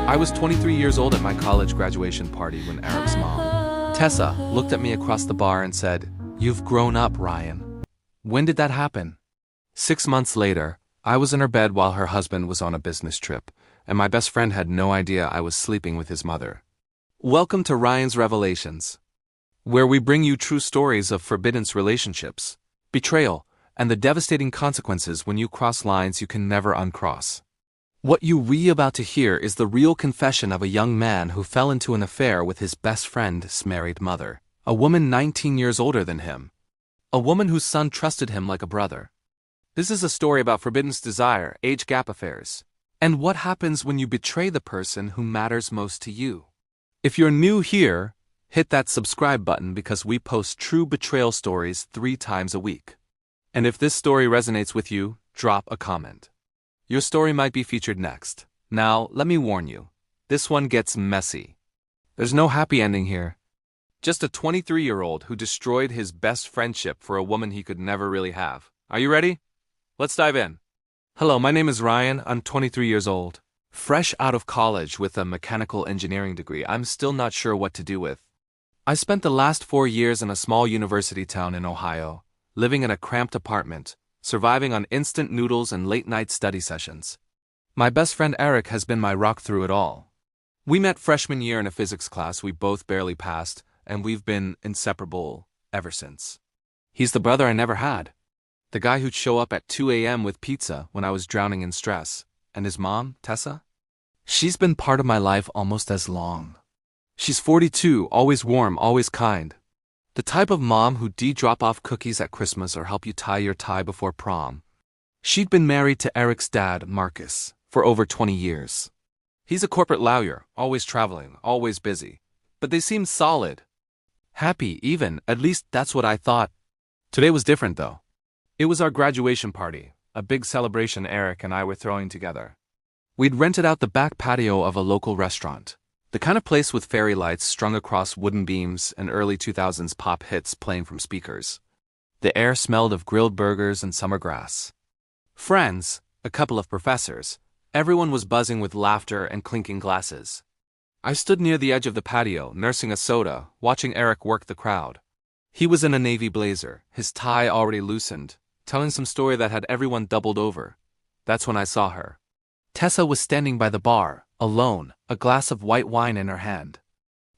I was 23 years old at my college graduation party when Eric's mom, Tessa, looked at me across the bar and said, "You've grown up, Ryan." When did that happen? 6 months later, I was in her bed while her husband was on a business trip, and my best friend had no idea I was sleeping with his mother. Welcome to Ryan's Revelations, where we bring you true stories of forbidden relationships, betrayal, and the devastating consequences when you cross lines you can never uncross. What you're about to hear is the real confession of a young man who fell into an affair with his best friend's married mother, a woman 19 years older than him, a woman whose son trusted him like a brother. This is a story about forbidden desire, age gap affairs, and what happens when you betray the person who matters most to you. If you're new here, hit that subscribe button because we post true betrayal stories 3 times a week. And if this story resonates with you, drop a comment. Your story might be featured next. Now, let me warn you, this one gets messy. There's no happy ending here. Just a 23-year-old who destroyed his best friendship for a woman he could never really have. Are you ready? Let's dive in. Hello, my name is Ryan. I'm 23 years old. Fresh out of college with a mechanical engineering degree, I'm still not sure what to do with. I spent the last 4 years in a small university town in Ohio, living in a cramped apartment, surviving on instant noodles and late-night study sessions. My best friend Eric has been my rock through it all. We met freshman year in a physics class we both barely passed, and we've been inseparable ever since. He's the brother I never had. The guy who'd show up at 2 a.m. with pizza when I was drowning in stress. And his mom, Tessa? She's been part of my life almost as long. She's 42, always warm, always kind. The type of mom who'd drop off cookies at Christmas or help you tie your tie before prom. She'd been married to Eric's dad, Marcus, for over 20 years. He's a corporate lawyer, always traveling, always busy. But they seemed solid. Happy, even, at least that's what I thought. Today was different, though. It was our graduation party, a big celebration Eric and I were throwing together. We'd rented out the back patio of a local restaurant. The kind of place with fairy lights strung across wooden beams and early 2000s pop hits playing from speakers. The air smelled of grilled burgers and summer grass. Friends, a couple of professors, everyone was buzzing with laughter and clinking glasses. I stood near the edge of the patio, nursing a soda, watching Eric work the crowd. He was in a navy blazer, his tie already loosened, telling some story that had everyone doubled over. That's when I saw her. Tessa was standing by the bar, alone, a glass of white wine in her hand.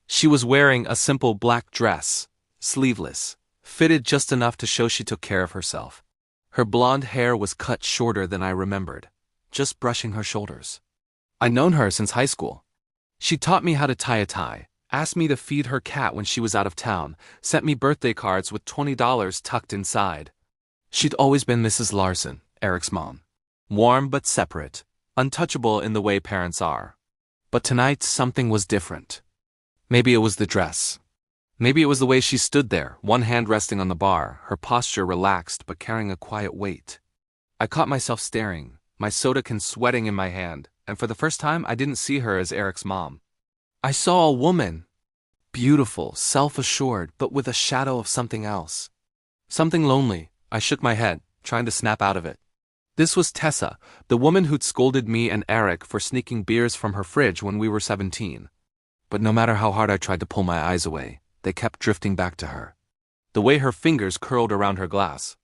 She was wearing a simple black dress, sleeveless, fitted just enough to show she took care of herself. Her blonde hair was cut shorter than I remembered, just brushing her shoulders. I'd known her since high school. She taught me how to tie a tie, asked me to feed her cat when she was out of town, sent me birthday cards with $20 tucked inside. She'd always been Mrs. Larson, Eric's mom. Warm but separate, untouchable in the way parents are. But tonight something was different. Maybe it was the dress. Maybe it was the way she stood there, one hand resting on the bar, her posture relaxed but carrying a quiet weight. I caught myself staring, my soda can sweating in my hand, and for the first time I didn't see her as Eric's mom. I saw a woman. Beautiful, self-assured, but with a shadow of something else. Something lonely. I shook my head, trying to snap out of it. This was Tessa, the woman who'd scolded me and Eric for sneaking beers from her fridge when we were 17. But no matter how hard I tried to pull my eyes away, they kept drifting back to her. The way her fingers curled around her glass.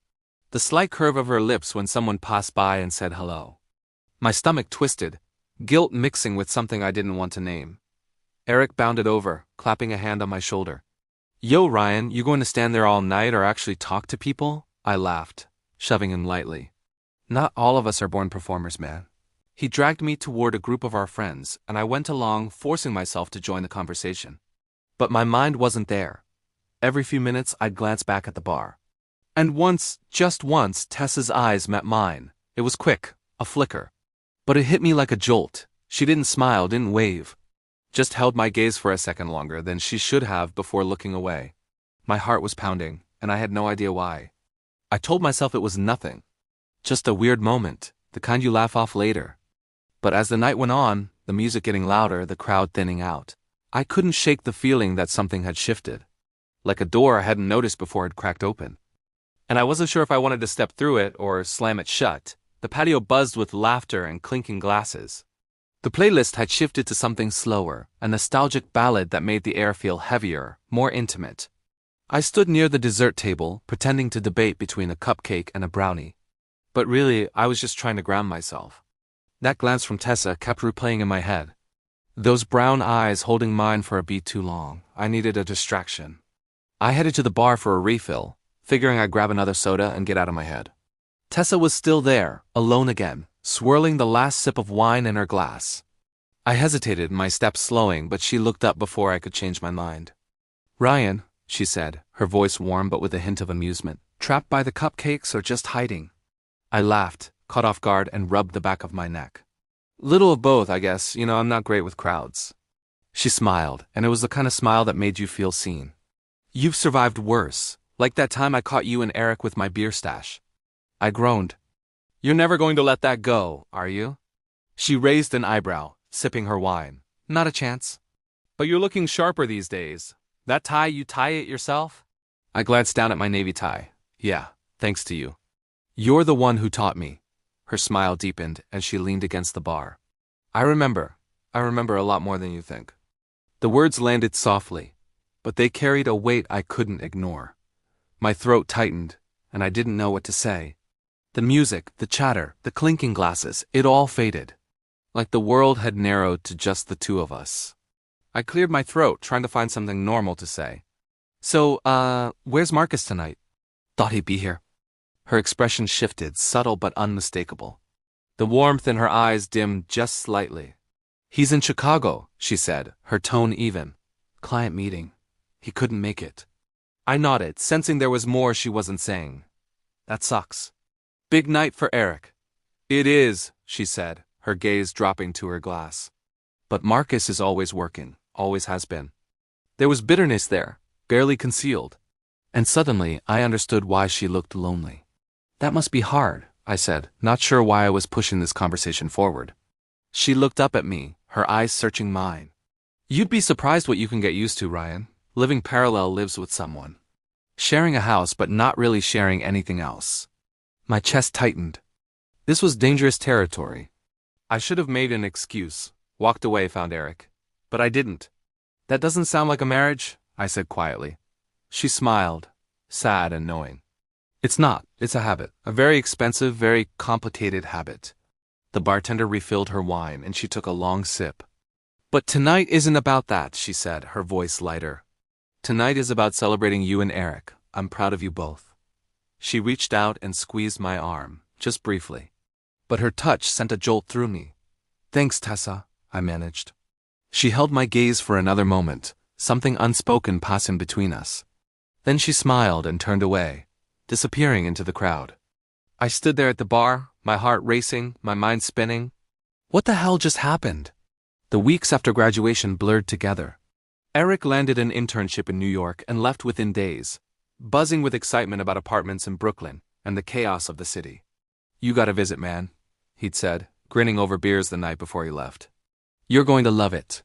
The slight curve of her lips when someone passed by and said hello. My stomach twisted, guilt mixing with something I didn't want to name. Eric bounded over, clapping a hand on my shoulder. "Yo, Ryan, you going to stand there all night or actually talk to people?" I laughed, shoving him lightly. "Not all of us are born performers, man." He dragged me toward a group of our friends, and I went along, forcing myself to join the conversation. But my mind wasn't there. Every few minutes, I'd glance back at the bar. And once, just once, Tessa's eyes met mine. It was quick, a flicker. But it hit me like a jolt. She didn't smile, didn't wave. Just held my gaze for a second longer than she should have before looking away. My heart was pounding, and I had no idea why. I told myself it was nothing. Just a weird moment, the kind you laugh off later. But as the night went on, the music getting louder, the crowd thinning out, I couldn't shake the feeling that something had shifted. Like a door I hadn't noticed before had cracked open. And I wasn't sure if I wanted to step through it or slam it shut. The patio buzzed with laughter and clinking glasses. The playlist had shifted to something slower, a nostalgic ballad that made the air feel heavier, more intimate. I stood near the dessert table, pretending to debate between a cupcake and a brownie. But really, I was just trying to ground myself. That glance from Tessa kept replaying in my head. Those brown eyes holding mine for a beat too long. I needed a distraction. I headed to the bar for a refill, figuring I'd grab another soda and get out of my head. Tessa was still there, alone again, swirling the last sip of wine in her glass. I hesitated, my steps slowing, but she looked up before I could change my mind. "Ryan," she said, her voice warm but with a hint of amusement, "trapped by the cupcakes or just hiding?" I laughed, caught off guard, and rubbed the back of my neck. "Little of both, I guess. I'm not great with crowds." She smiled, and it was the kind of smile that made you feel seen. "You've survived worse, like that time I caught you and Eric with my beer stash." I groaned. "You're never going to let that go, are you?" She raised an eyebrow, sipping her wine. "Not a chance." "But you're looking sharper these days. That tie, you tie it yourself?" I glanced down at my navy tie. "Yeah, thanks to you. You're the one who taught me." Her smile deepened, and she leaned against the bar. I remember a lot more than you think." The words landed softly, but they carried a weight I couldn't ignore. My throat tightened, and I didn't know what to say. The music, the chatter, the clinking glasses, it all faded. Like the world had narrowed to just the two of us. I cleared my throat, trying to find something normal to say. "So, where's Marcus tonight?" "Thought he'd be here." Her expression shifted, subtle but unmistakable. The warmth in her eyes dimmed just slightly. "He's in Chicago," she said, her tone even. "Client meeting. He couldn't make it." I nodded, sensing there was more she wasn't saying. "That sucks." "Big night for Eric." "It is," she said, her gaze dropping to her glass. "But Marcus is always working, always has been." There was bitterness there, barely concealed. And suddenly I understood why she looked lonely. "That must be hard," I said, not sure why I was pushing this conversation forward. She looked up at me, her eyes searching mine. "You'd be surprised what you can get used to, Ryan. Living parallel lives with someone. Sharing a house but not really sharing anything else." My chest tightened. This was dangerous territory. I should have made an excuse, walked away, found Eric. But I didn't. "That doesn't sound like a marriage," I said quietly. She smiled, sad and knowing. "It's not. It's a habit. A very expensive, very complicated habit." The bartender refilled her wine, and she took a long sip. "But tonight isn't about that," she said, her voice lighter. "Tonight is about celebrating you and Eric. I'm proud of you both." She reached out and squeezed my arm, just briefly. But her touch sent a jolt through me. "Thanks, Tessa," I managed. She held my gaze for another moment, something unspoken passing between us. Then she smiled and turned away, disappearing into the crowd. I stood there at the bar, my heart racing, my mind spinning. What the hell just happened? The weeks after graduation blurred together. Eric landed an internship in New York and left within days, buzzing with excitement about apartments in Brooklyn and the chaos of the city. "You gotta visit, man," he'd said, grinning over beers the night before he left. "You're going to love it."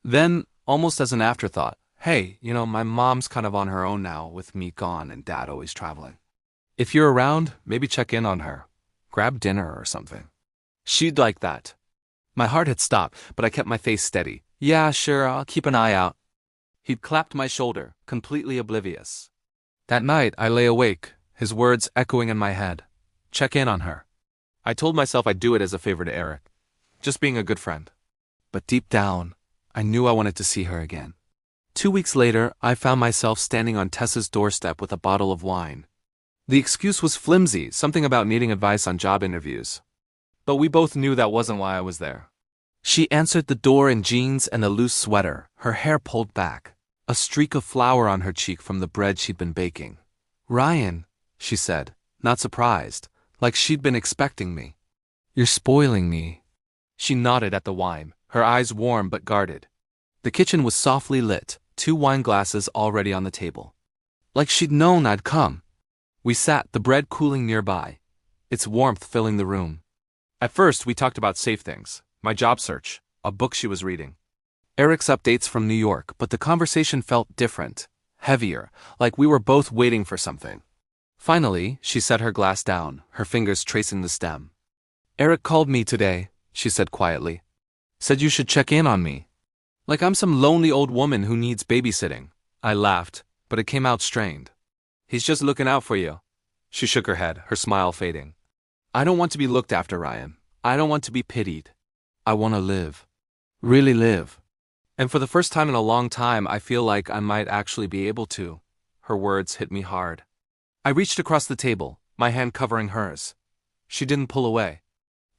Then, almost as an afterthought, "Hey, my mom's kind of on her own now with me gone and Dad always traveling. If you're around, maybe check in on her. Grab dinner or something. She'd like that." My heart had stopped, but I kept my face steady. "Yeah, sure, I'll keep an eye out." He'd clapped my shoulder, completely oblivious. That night, I lay awake, his words echoing in my head. Check in on her. I told myself I'd do it as a favor to Eric, just being a good friend. But deep down, I knew I wanted to see her again. 2 weeks later, I found myself standing on Tessa's doorstep with a bottle of wine. The excuse was flimsy, something about needing advice on job interviews. But we both knew that wasn't why I was there. She answered the door in jeans and a loose sweater, her hair pulled back, a streak of flour on her cheek from the bread she'd been baking. "Ryan," she said, not surprised, like she'd been expecting me. "You're spoiling me." She nodded at the wine, her eyes warm but guarded. The kitchen was softly lit, 2 wine glasses already on the table. Like she'd known I'd come. We sat, the bread cooling nearby, its warmth filling the room. At first, we talked about safe things, my job search, a book she was reading, Eric's updates from New York, but the conversation felt different, heavier, like we were both waiting for something. Finally, she set her glass down, her fingers tracing the stem. "Eric called me today," she said quietly. Said you should check in on me. Like I'm some lonely old woman who needs babysitting. I laughed, but it came out strained. He's just looking out for you. She shook her head, her smile fading. I don't want to be looked after, Ryan. I don't want to be pitied. I want to live. Really live. And for the first time in a long time, I feel like I might actually be able to. Her words hit me hard. I reached across the table, my hand covering hers. She didn't pull away.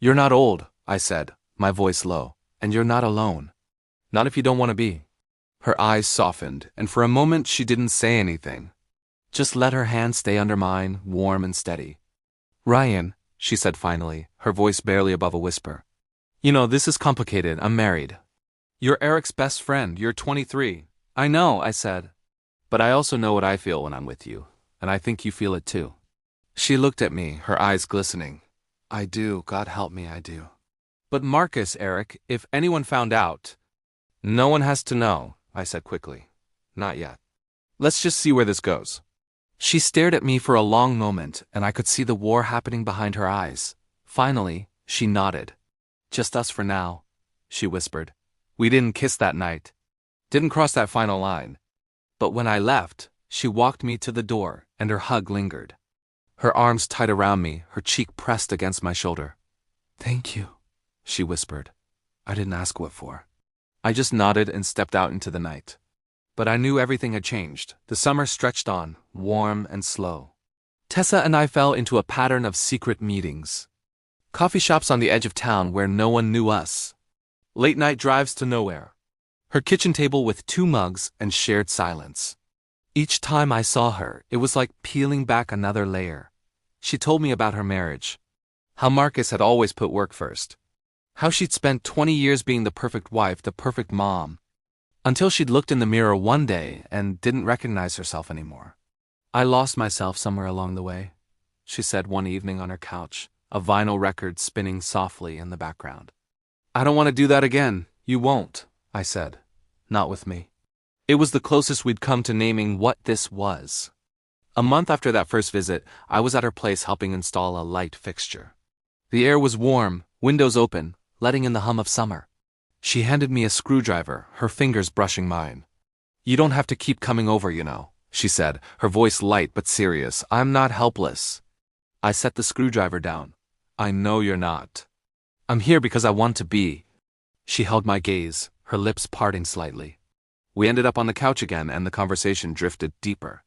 You're not old, I said, my voice low, and you're not alone. Not if you don't want to be. Her eyes softened, and for a moment she didn't say anything. Just let her hand stay under mine, warm and steady. Ryan, she said finally, her voice barely above a whisper. You know, this is complicated. I'm married. You're Eric's best friend. You're 23. I know, I said. But I also know what I feel when I'm with you, and I think you feel it too. She looked at me, her eyes glistening. I do, God help me, I do. But Marcus, Eric, if anyone found out… No one has to know, I said quickly. Not yet. Let's just see where this goes. She stared at me for a long moment, and I could see the war happening behind her eyes. Finally, she nodded. Just us for now, she whispered. We didn't kiss that night. Didn't cross that final line. But when I left, she walked me to the door, and her hug lingered. Her arms tight around me, her cheek pressed against my shoulder. Thank you, she whispered. I didn't ask what for. I just nodded and stepped out into the night. But I knew everything had changed. The summer stretched on, warm and slow. Tessa and I fell into a pattern of secret meetings. Coffee shops on the edge of town where no one knew us. Late-night drives to nowhere. Her kitchen table with 2 mugs and shared silence. Each time I saw her, it was like peeling back another layer. She told me about her marriage. How Marcus had always put work first. How she'd spent 20 years being the perfect wife, the perfect mom. Until she'd looked in the mirror one day and didn't recognize herself anymore. I lost myself somewhere along the way, she said one evening on her couch, a vinyl record spinning softly in the background. I don't want to do that again. You won't, I said. Not with me. It was the closest we'd come to naming what this was. A month after that first visit, I was at her place helping install a light fixture. The air was warm, windows open, letting in the hum of summer. She handed me a screwdriver, her fingers brushing mine. You don't have to keep coming over, you know, she said, her voice light but serious. I'm not helpless. I set the screwdriver down. I know you're not. I'm here because I want to be. She held my gaze, her lips parting slightly. We ended up on the couch again and the conversation drifted deeper.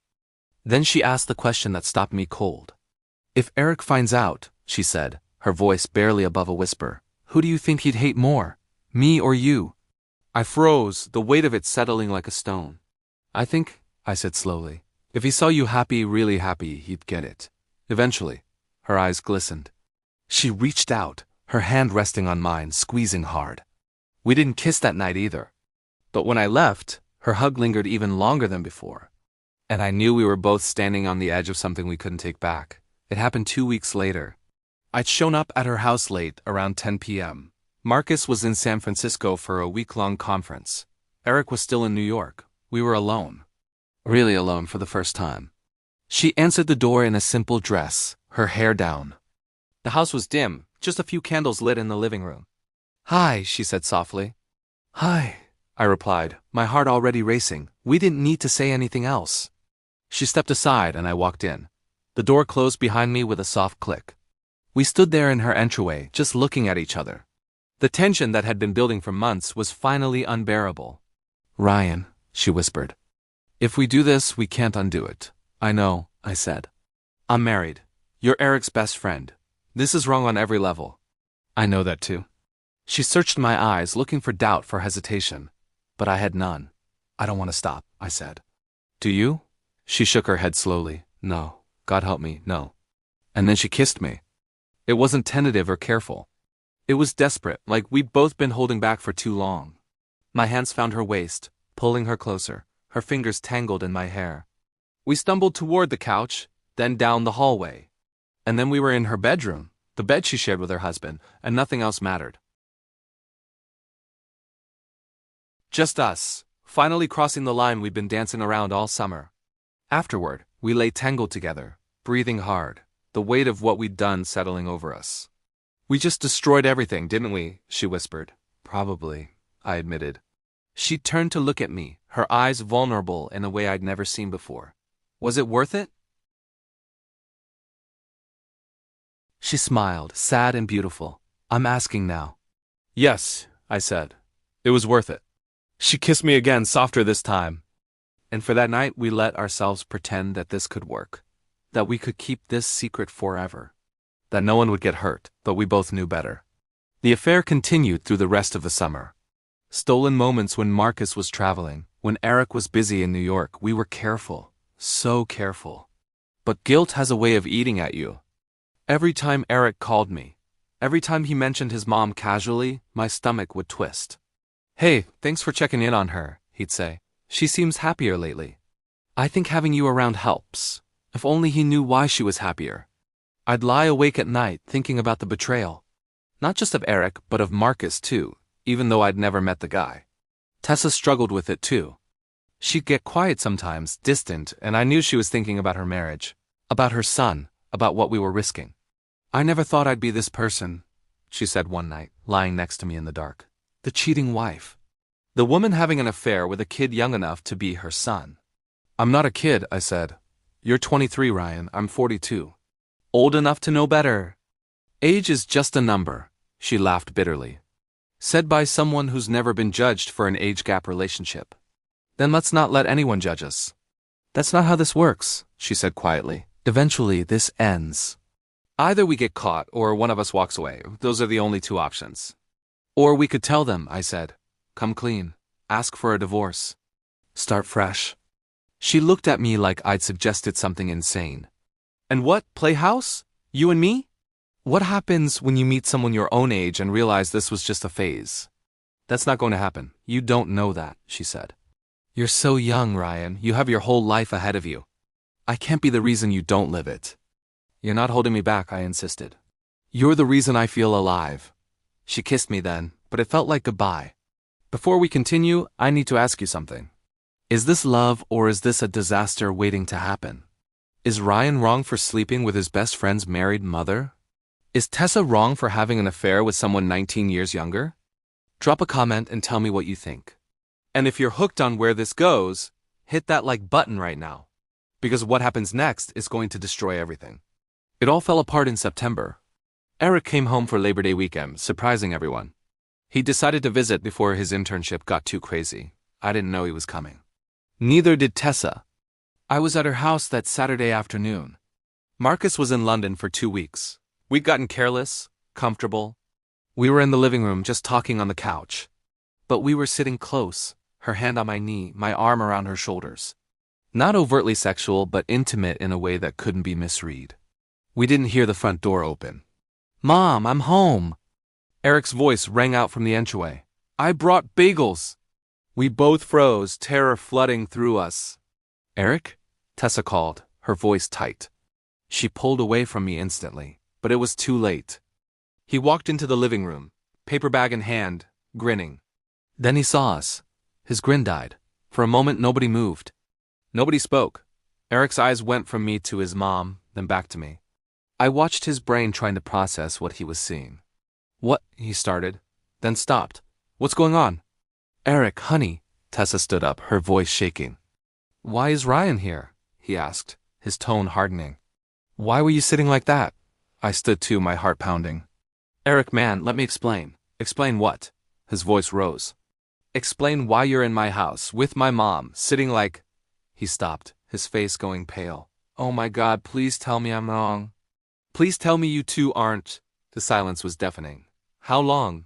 Then she asked the question that stopped me cold. If Eric finds out, she said, her voice barely above a whisper, who do you think he'd hate more, me or you? I froze, the weight of it settling like a stone. I think, I said slowly, if he saw you happy, really happy, he'd get it. Eventually. Her eyes glistened. She reached out, her hand resting on mine, squeezing hard. We didn't kiss that night either. But when I left, her hug lingered even longer than before. And I knew we were both standing on the edge of something we couldn't take back. It happened 2 weeks later. I'd shown up at her house late, around 10 p.m. Marcus was in San Francisco for a week-long conference. Eric was still in New York. We were alone. Really alone for the first time. She answered the door in a simple dress, her hair down. The house was dim, just a few candles lit in the living room. Hi, she said softly. Hi, I replied, my heart already racing. We didn't need to say anything else. She stepped aside and I walked in. The door closed behind me with a soft click. We stood there in her entryway, just looking at each other. The tension that had been building for months was finally unbearable. Ryan, she whispered. If we do this, we can't undo it. I know, I said. I'm married. You're Eric's best friend. This is wrong on every level. I know that too. She searched my eyes, looking for doubt, for hesitation. But I had none. I don't want to stop, I said. Do you? She shook her head slowly. No. God help me, no. And then she kissed me. It wasn't tentative or careful. It was desperate, like we'd both been holding back for too long. My hands found her waist, pulling her closer, her fingers tangled in my hair. We stumbled toward the couch, then down the hallway. And then we were in her bedroom, the bed she shared with her husband, and nothing else mattered. Just us, finally crossing the line we'd been dancing around all summer. Afterward, we lay tangled together, breathing hard, the weight of what we'd done settling over us. We just destroyed everything, didn't we? She whispered. Probably, I admitted. She turned to look at me, her eyes vulnerable in a way I'd never seen before. Was it worth it? She smiled, sad and beautiful. I'm asking now. Yes, I said. It was worth it. She kissed me again, softer this time. And for that night, we let ourselves pretend that this could work. That we could keep this secret forever. That no one would get hurt, but we both knew better. The affair continued through the rest of the summer. Stolen moments when Marcus was traveling, when Eric was busy in New York, we were careful. So careful. But guilt has a way of eating at you. Every time Eric called me, every time he mentioned his mom casually, my stomach would twist. Hey, thanks for checking in on her, he'd say. She seems happier lately. I think having you around helps. If only he knew why she was happier. I'd lie awake at night thinking about the betrayal. Not just of Eric, but of Marcus too, even though I'd never met the guy. Tessa struggled with it too. She'd get quiet sometimes, distant, and I knew she was thinking about her marriage, about her son, about what we were risking. I never thought I'd be this person, she said one night, lying next to me in the dark. The cheating wife. The woman having an affair with a kid young enough to be her son. I'm not a kid, I said. You're 23, Ryan. I'm 42. Old enough to know better. Age is just a number, she laughed bitterly. Said by someone who's never been judged for an age gap relationship. Then let's not let anyone judge us. That's not how this works, she said quietly. Eventually, this ends. Either we get caught or one of us walks away. Those are the only two options. Or we could tell them, I said. Come clean. Ask for a divorce. Start fresh. She looked at me like I'd suggested something insane. And what, play house? You and me? What happens when you meet someone your own age and realize this was just a phase? That's not going to happen. You don't know that, she said. You're so young, Ryan. You have your whole life ahead of you. I can't be the reason you don't live it. You're not holding me back, I insisted. You're the reason I feel alive. She kissed me then, but it felt like goodbye. Before we continue, I need to ask you something. Is this love or is this a disaster waiting to happen? Is Ryan wrong for sleeping with his best friend's married mother? Is Tessa wrong for having an affair with someone 19 years younger? Drop a comment and tell me what you think. And if you're hooked on where this goes, hit that like button right now. Because what happens next is going to destroy everything. It all fell apart in September. Eric came home for Labor Day weekend, surprising everyone. He decided to visit before his internship got too crazy. I didn't know he was coming. Neither did Tessa. I was at her house that Saturday afternoon. Marcus was in London for 2 weeks. We'd gotten careless, comfortable. We were in the living room just talking on the couch. But we were sitting close, her hand on my knee, my arm around her shoulders. Not overtly sexual, but intimate in a way that couldn't be misread. We didn't hear the front door open. Mom, I'm home. Eric's voice rang out from the entryway. I brought bagels. We both froze, terror flooding through us. Eric? Tessa called, her voice tight. She pulled away from me instantly, but it was too late. He walked into the living room, paper bag in hand, grinning. Then he saw us. His grin died. For a moment, nobody moved. Nobody spoke. Eric's eyes went from me to his mom, then back to me. I watched his brain trying to process what he was seeing. What? He started, then stopped. What's going on? Eric, honey. Tessa stood up, her voice shaking. Why is Ryan here? He asked, his tone hardening. Why were you sitting like that? I stood too, my heart pounding. Eric, man, let me explain. Explain what? His voice rose. Explain why you're in my house, with my mom, sitting like... He stopped, his face going pale. Oh my God, please tell me I'm wrong. Please tell me you two aren't... The silence was deafening. How long?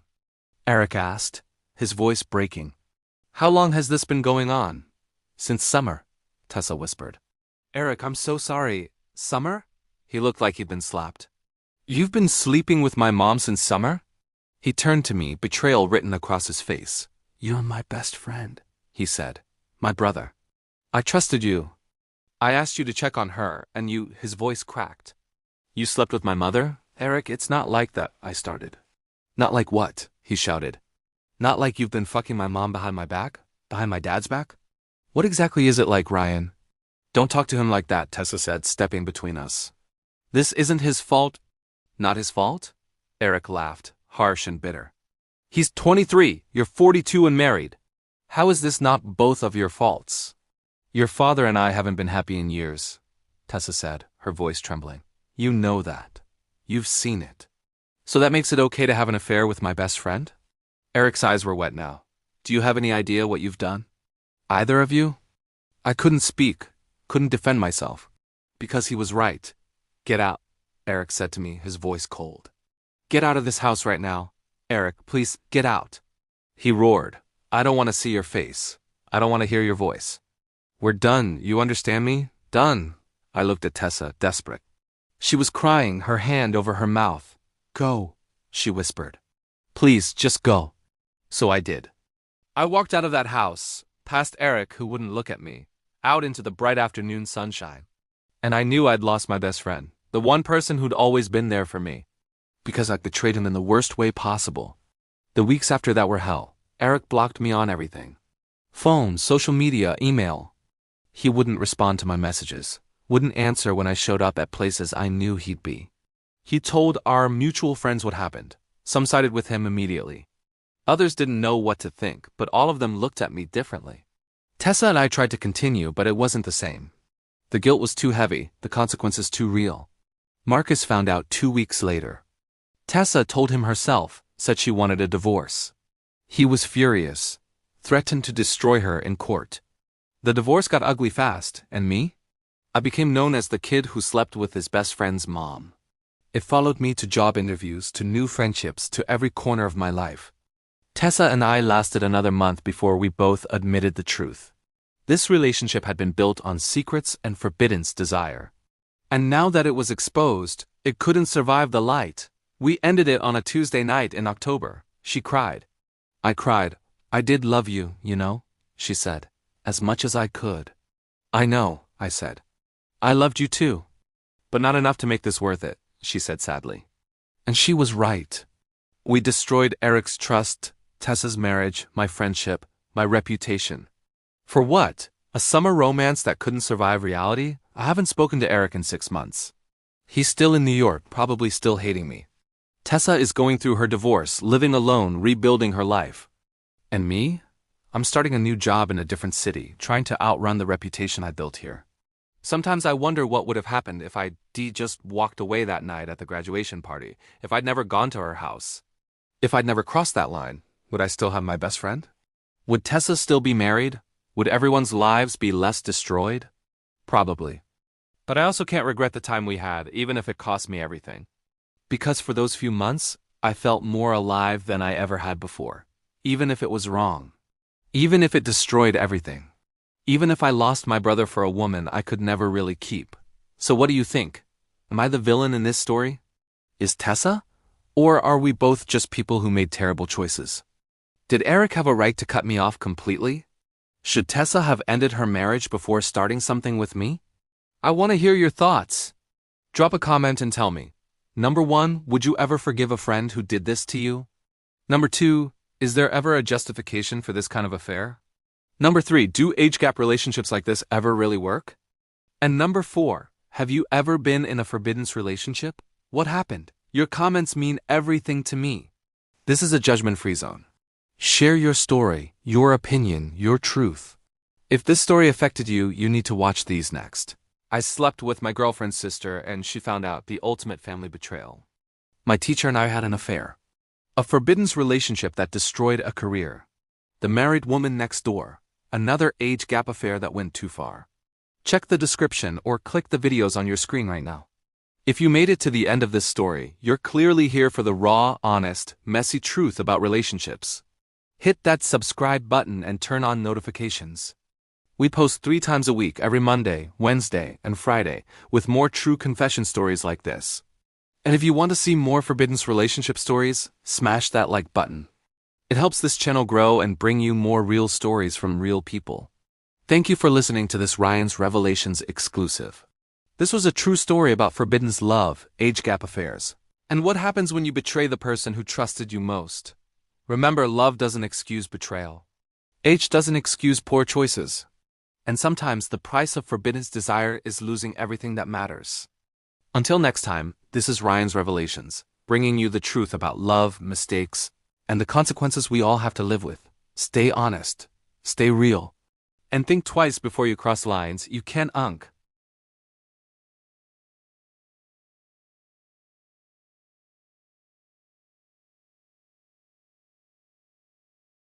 Eric asked, his voice breaking. How long has this been going on? Since summer, Tessa whispered. Eric, I'm so sorry. Summer? He looked like he'd been slapped. You've been sleeping with my mom since summer? He turned to me, betrayal written across his face. You're my best friend, he said. My brother. I trusted you. I asked you to check on her, and you... His voice cracked. You slept with my mother? Eric, it's not like that, I started. Not like what? He shouted. Not like you've been fucking my mom behind my back? Behind my dad's back? What exactly is it like, Ryan? Don't talk to him like that, Tessa said, stepping between us. This isn't his fault. Not his fault? Eric laughed, harsh and bitter. He's 23, you're 42 and married. How is this not both of your faults? Your father and I haven't been happy in years, Tessa said, her voice trembling. You know that. You've seen it. So that makes it okay to have an affair with my best friend? Eric's eyes were wet now. Do you have any idea what you've done? Either of you? I couldn't speak, couldn't defend myself. Because he was right. Get out, Eric said to me, his voice cold. Get out of this house right now. Eric, please, get out. He roared. I don't want to see your face. I don't want to hear your voice. We're done, you understand me? Done. I looked at Tessa, desperate. She was crying, her hand over her mouth. Go, she whispered. Please, just go. So I did. I walked out of that house, past Eric who wouldn't look at me, out into the bright afternoon sunshine. And I knew I'd lost my best friend, the one person who'd always been there for me. Because I betrayed him in the worst way possible. The weeks after that were hell. Eric blocked me on everything. Phone, social media, email. He wouldn't respond to my messages, wouldn't answer when I showed up at places I knew he'd be. He told our mutual friends what happened. Some sided with him immediately. Others didn't know what to think, but all of them looked at me differently. Tessa and I tried to continue, but it wasn't the same. The guilt was too heavy, the consequences too real. Marcus found out 2 weeks later. Tessa told him herself, said she wanted a divorce. He was furious, threatened to destroy her in court. The divorce got ugly fast, and me? I became known as the kid who slept with his best friend's mom. It followed me to job interviews, to new friendships, to every corner of my life. Tessa and I lasted another month before we both admitted the truth. This relationship had been built on secrets and forbidden desire. And now that it was exposed, it couldn't survive the light. We ended it on a Tuesday night in October. She cried. I cried. I did love you, you know, she said, as much as I could. I know, I said. I loved you too. But not enough to make this worth it, she said sadly. And she was right. We destroyed Eric's trust, Tessa's marriage, my friendship, my reputation. For what? A summer romance that couldn't survive reality? I haven't spoken to Eric in 6 months. He's still in New York, probably still hating me. Tessa is going through her divorce, living alone, rebuilding her life. And me? I'm starting a new job in a different city, trying to outrun the reputation I built here. Sometimes I wonder what would have happened if I'd just walked away that night at the graduation party, if I'd never gone to her house. If I'd never crossed that line, would I still have my best friend? Would Tessa still be married? Would everyone's lives be less destroyed? Probably. But I also can't regret the time we had, even if it cost me everything. Because for those few months, I felt more alive than I ever had before. Even if it was wrong. Even if it destroyed everything. Even if I lost my brother for a woman I could never really keep. So what do you think? Am I the villain in this story? Is Tessa? Or are we both just people who made terrible choices? Did Eric have a right to cut me off completely? Should Tessa have ended her marriage before starting something with me? I want to hear your thoughts. Drop a comment and tell me. Number 1, would you ever forgive a friend who did this to you? Number 2, is there ever a justification for this kind of affair? Number 3, do age gap relationships like this ever really work? And number 4, have you ever been in a forbidden relationship? What happened? Your comments mean everything to me. This is a judgment-free zone. Share your story, your opinion, your truth. If this story affected you, you need to watch these next. I slept with my girlfriend's sister and she found out, the ultimate family betrayal. My teacher and I had an affair. A forbidden relationship that destroyed a career. The married woman next door. Another age gap affair that went too far. Check the description or click the videos on your screen right now. If you made it to the end of this story, you're clearly here for the raw, honest, messy truth about relationships. Hit that subscribe button and turn on notifications. We post 3 times a week, every Monday, Wednesday, and Friday, with more true confession stories like this. And if you want to see more forbidden relationship stories, smash that like button. It helps this channel grow and bring you more real stories from real people. Thank you for listening to this Ryan's Revelations exclusive. This was a true story about forbidden love, age gap affairs, and what happens when you betray the person who trusted you most. Remember, love doesn't excuse betrayal. Age doesn't excuse poor choices. And sometimes the price of forbidden desire is losing everything that matters. Until next time, this is Ryan's Revelations, bringing you the truth about love, mistakes, And the consequences we all have to live with. Stay honest. Stay real. And think twice before you cross lines you can't.